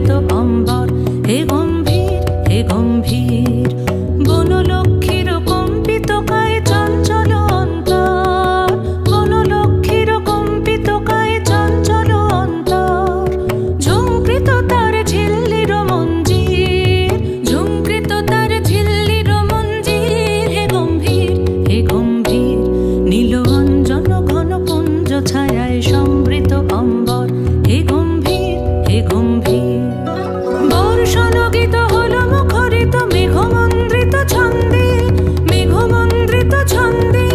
সমৃত অম্বর, হে গম্ভীর হে গম্ভীর। বনলক্ষ্মীর কম্পিত কায়ে চঞ্চল অন্তর, বনলক্ষ্মীর কম্পিত কায়ে চঞ্চল অন্তর। ঝুঙ্কৃত তার ঝিল্লির মঞ্জির, ঝুঙ্কৃত তার ঝিল্লির মঞ্জির। হে গম্ভীর হে গম্ভীর। নীল অঞ্জন ঘন পুঞ্জ ছায়ায় সমৃত অম্বর, হে গম্ভীর হে গম্ভীর। বর্ষণগীত হল মুখরিত মেঘমন্দ্রিত ছন্দে, মেঘমন্দ্রিত ছন্দে।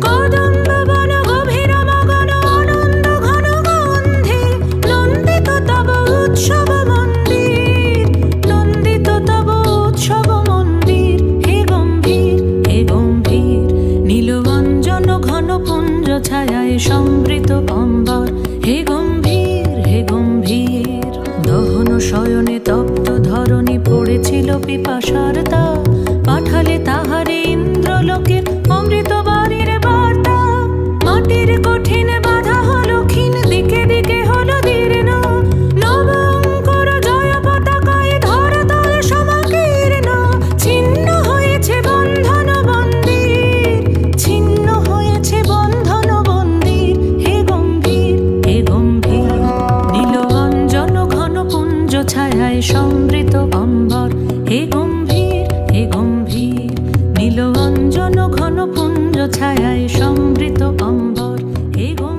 কদম্ব বন গভীর মগন আনন্দ ঘন গন্ধে। নন্দিত তব উৎসব মন্দির, নন্দিত তব উৎসব মন্দির। হে গম্ভীর হে গম্ভীর। নীল অঞ্জন ঘন পুঞ্জ ছায়ায় সমৃত অম্বর, হে গম্ভীর হে গম্ভীর। দহন শয়নে তপ্ত ধরণী পড়েছিল পিপাসার তা, পাঠালে তাহারে ইন্দ্রলোকের অমৃত বাড়ির বার্তা। মাটির কঠিন বাধা হলো ক্ষীণ, দিকে দিকে হলো দীর্ণ। নব অঙ্কুর জয় পতাকায় ধরাতল সমাকীর্ণ। ছিন্ন হয়েছে বন্ধন বন্দির, ছিন্ন হয়েছে বন্ধন বন্দির। হে গম্ভীর হে গম্ভীর। নীল অঞ্জন ঘন পুঞ্জ ছায়ায় সমৃত অম্বর, হে গম্ভীর হে গম্ভীর। নীল অঞ্জন ঘন পুঞ্জ ছায়ায় সমৃত অম্বর, হে গম্ভীর।